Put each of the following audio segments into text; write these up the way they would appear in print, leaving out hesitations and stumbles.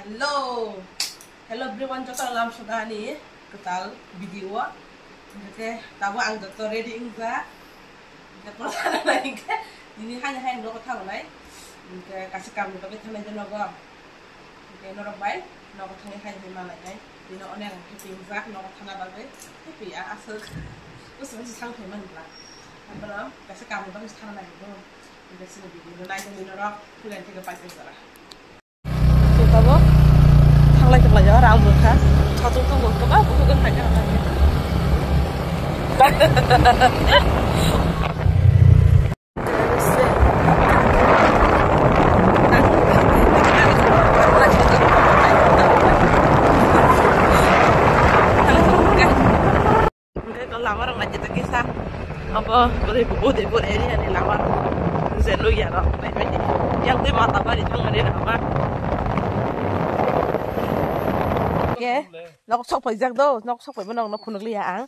Hello, hello everyone. Jota alam sudah ni ketal video. Oke, tahu ang dokter ready ingza. Kita pertama lagi ke ini hanya dok tahu lagi. Oke, kasih kamu tapi tanah je nogo. Oke, norok baik. Nogo tanah hanya mana lagi. Ini orang happy ingza nogo tanah bagai. Happy ya asal. Terus masih sang teman pula. Apa kasih kamu tapi tanah lagi tu. Oke, sini video. Nanti ini norok. Kalian tiga pakai saja. Kamu lagi belajar orang muka, satu tuh muka apa bukan hanya lagi. Kalau lama orang aja tak kisah, apa boleh buat ini yang lama, zelu ya orang, yang tu mata bari jangan ada apa. Nó sốc phải giang đâu, nó sốc phải bên nó phun được liền ăn,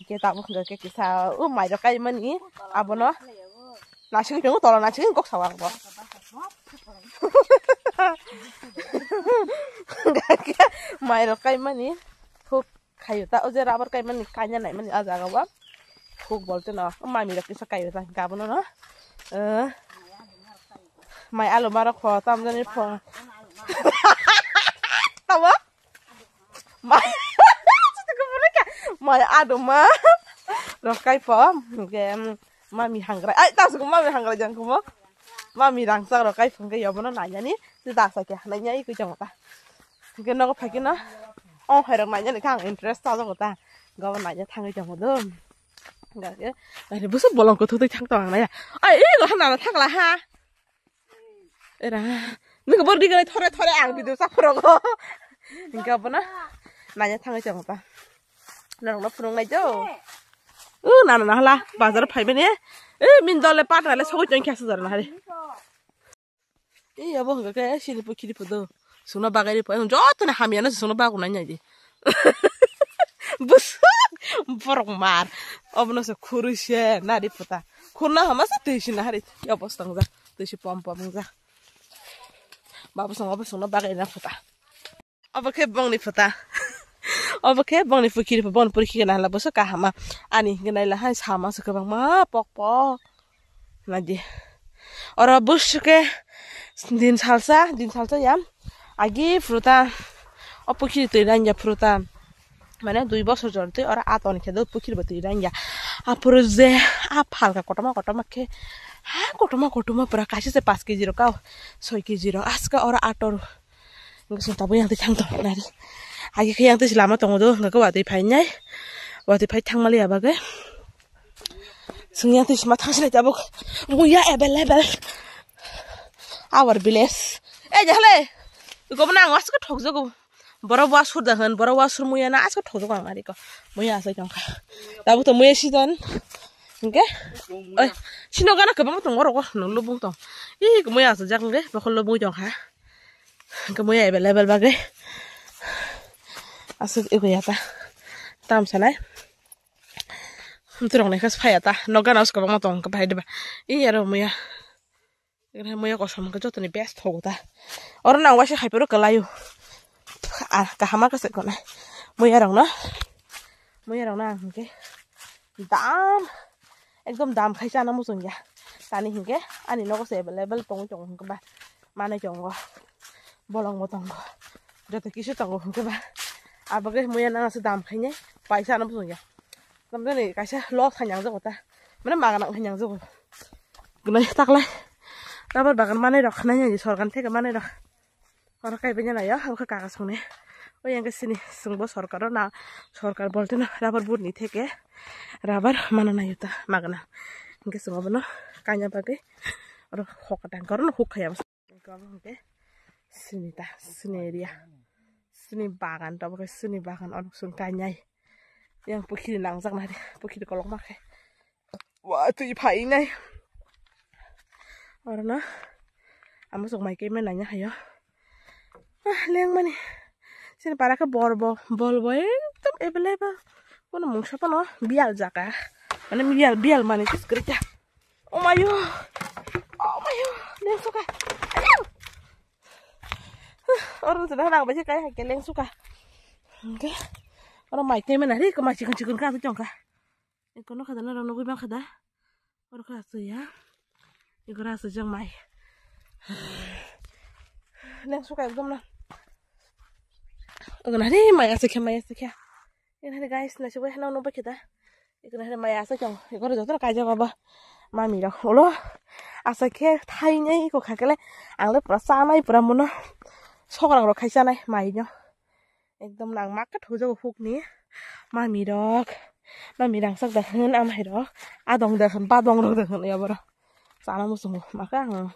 cái tao cũng được cái sao, mày được cái mình ý, à bọn nó, là chứ chúng tôi là chứ cốc sầu ăn bỏ, mày được cái mình ý, thuốc khai ta, ở dưới ra bớt cái mình khai nhân này mình ở ra cái thuốc bỏ cho nó, mày được cái sao khai ta, cả bọn nó, mày alo mà nó phò, tao nên phò, tao á. Mày ada mah, rồi cái phở, cái mami hangrai, ai tao cũng mami hangrai jangan kuma, mami rangsa rồi cái phở cái gì nó nanya nih, tu tak sakit, nanya itu jangan ta, cái nó có phải cái nó, phải được nanya này khang interest tao rồi ta, gak nanya thang cái jangan tu, gak cái, này bớt bolong của tôi thang toàn này à, ai cái thằng nào là thang là ha, era, mình có bớt đi cái này thore ăn video sắp rồi có, cái apa na, nanya thang cái jangan ta. Nó phun này chứ, nào là bà giờ phải bên ấy, mình đòi lại bắt lại số chuyện khác rồi này đi, giờ bố cái xin đi phụ đâu, xuống nó bagay đi phụ, rồi tôi này hàm nó xuống nó bagay này gì, bớt, bớt mar, ông nó sẽ khử xe, nãy đi phụ ta, khử nó hàm sao tới xin nãy đi, giờ bớt tăng ra, tới xin pom ra, bà bớt xuống nó bagay nó phụ ta, ông cái bông đi phụ ta. Oke, bang ni fikir bang pergi kena lah bos kahama, ani kena lah hai sama sekarang mah pok, nanti, orang bos ke din salsa ya, agi fruta, apa kiri tu iranya fruta, mana 2 bos saja tu orang aton kita tu kiri betul iranya, apa roze, apa hal kotoma ke, kotoma berakasih se 5 kg kau, 6 kg, aska orang ator, enggak sudah tahu yang tercantum nanti. Agi yang tu selama tunggu tu nggak kau wati pai thang mali apa ke? Sungguh tu semua thang sini jabuk, muya ebel, awar biles, jahle, kau mana ngawas ke thok jago, bara wasur dahan, bara wasur muya na as ke thok jago angari ko, muya asal jangka, tapi tu muya sidon, okay? Sino kana kebama tunggu roko, nunggu bung tong, muya asal jang deh, bakal lubung jangka, muya ebel bagai. Asal itu ya ta, tam sana. Untuk orang nekas payah ta, nogan aus kalau matong kepayah deh. Iya ro muya, ini muya kosong kerja tu ni best hogo ta. Orang nang wasih hyper kelayu, kahama kesekona. Muya orang na, okay. Dam, ekdom dam kaisa namu sunja. Tani hingke, ani nogo se level tong jong keba, mana jong bolong motong. Jatuh kisu tong keba. Apa ke muya nang sedam kayaknya paisa namu sunja. Kemudian ni kaisa loh hanyang tu kota, mana makan hanyang tu. Guna tak lah. Dapat bagan mana dah, nanya di sorgan teh ke mana dah. Orang kaya punya lah ya, aku ke kakak sini. Oh yang kesini, sungguh sorkar na, sorkar boleh na, dapat bur ni teh ke, dapat mana na yuta makan. Ingke sungguh benar, kanya pakai, orang hok tangkar, orang hok kaya mas. Ingke sini ta, sini area. Sini bagan, tapi ke sini bagan orang sun kanyai, yang pukil nangzak nari, pukil kolong makai. Wah tu ipai nai, orang na, amu sok mai kemen nanya ayo, liang mana, sini para ke bol tem available, kono mungsa pa no, bial jaka, mana bial mana kis kerja, oh mayo, liang soka, orang sudah nang baca kayak keleng suka. Oke. Orang mai teh mana ri ke masih kan ka tu jongka. Ikono kada na nunggu bang kada. Orang kasu ya. Iko rasu jong mai. Leng suka ekdom na. Iko na ri mai asik ya. Ini hari guys na coba na nunggu kita. Iko na ri mai asik jong. Iko ro jotor kaja baba. Mami ro. Olo. Asake thainya iko khakele angle pura sanai pura mono. Sokrang ro khaisanai mai nyo. Ekdom nang makat hojo fuk ni. Mami rok. Mami rang sak dah hen am hai rok. Adong dah hen padong ro dah hen ya bro. Sana musung maka ang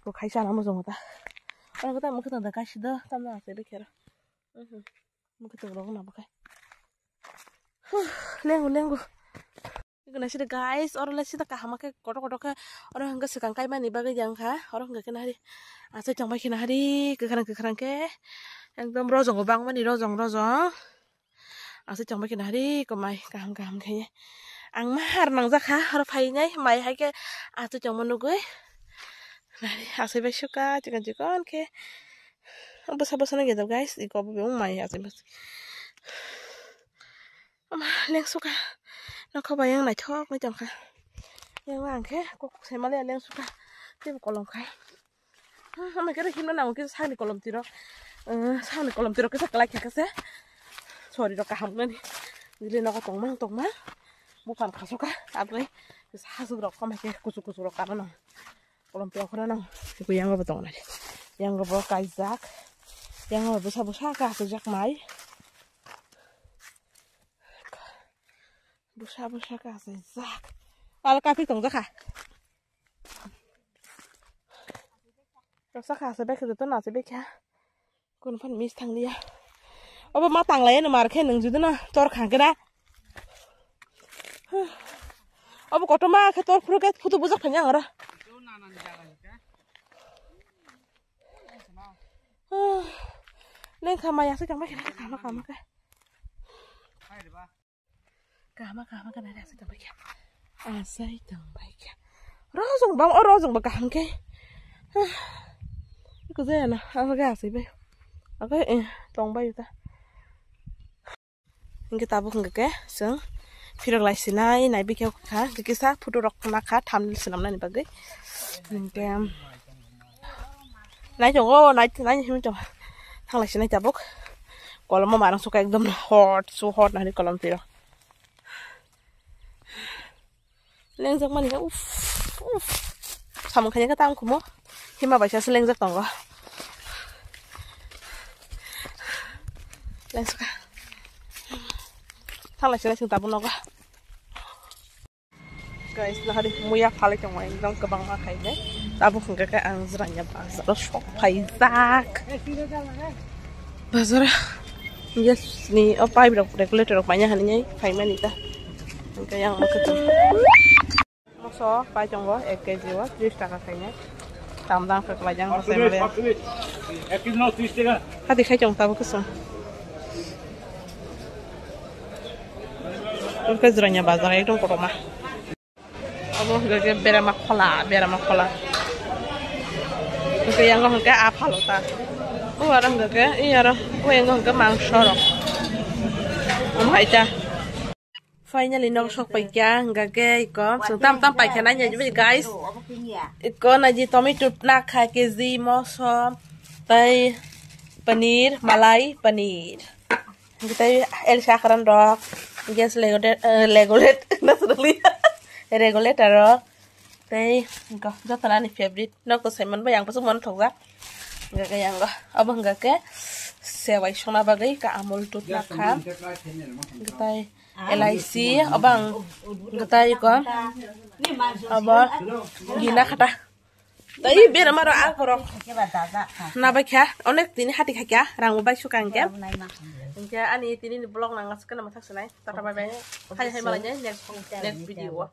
ko khaisana musung ta. Orang kata mungkin ada kasih dah tamna ase bekera. Mungkin tu ro na bakai. Lengu. Guna sih guys, orang lah sih tak kahama ke kotor ke orang enggak sekangkai mana bagai jangka orang enggak kena hari asal cang kena hari kekerang ke yang dom rozong bang mana rozong asal cang kena hari kemai kaham kayaknya ang mahar nang zakha orang paynya mai hai ke asal cang mana gue nari asal besuka cikan ke besar gitu guys di kopi bung mai asal bes leng suka nó không phải yang này chót mấy chồng kha yang vàng thế cô xem mà lên suka tiếp một colom khay mà cái này nó nào cái sang này colom tiro sang này colom tiro cái sắc lại cái xe sorry nó cả hỏng lên đi lên nó có tông má bukan khá suka apa nih sa su rok sama cái kusu rok karena nong colom tiro karena nong itu yang apa tong này yang apa kaizak yang apa besar kah sejak mai Busa ka sai zak. Ala ka pi tong zaka. Rasa ka sai be ke to na sai be kya. Kun fan mis thang dia. Oba ma tang lai na mar khe nang ju na tor khang ke da. Oba ko to ma khe tor phru ke phutu bujak phanya ngara. Lên khama ya sai kang ba ke khama ke. Kama cái này là sẽ tầm bạch xây tầm bạch rozong bang rozong bạc hàng cái cái gì nè ăn cái gì vậy cái tòng bay ta cái tabu không cái sướng phi được lại xin này bị kéo khá cái xác phụ được mà khá tham xin làm này bác cái này chồng ô này như chồng thằng lại xin này tabu kalau mau marang suka ekdom hot nah di kolam tiro lengjak mani sama kanya katang kumo hima baca selengjak tonggo lensuka thala sila sing tabun noga guys nah hari muya phale chong wa ekdom kabang ha khai ne tabu khungka ka ang zranya bazar shop phaizak bazar yes ni opai regulator banyak haninya phai mani ta cái yang maketun so pa chonggo 1 kg wa 30 টাকা kayaknya tamdang ke kelajang saya melihat 1 kg 30 টাকা hati khai chong tabu kesum ke zranya bazar ekdom koroma abo gege berama khola ke yang ngong ke apa lo ta orang gege iya ro yang ngong ke mangso ro aja finally nok sok pai kya ngage iko so tam pai kana nya ji guys iko na ji tomato na kha kg moso tai paneer malai paneer kita el shakaran rok gas regulator rok tai ko jotala ni favorite nok ko semen ba yang pasuk mon thokja ngage yang go abang ngage sewai sona bagai ka amul tut na kha kita LIC abang gatai ko aba gina khata tai ber amaro akoro na ba kya onek tini hati kya rang ba sukan ke ani tini blog nang ngas kana masak sanai tata bye bye hai malanya next video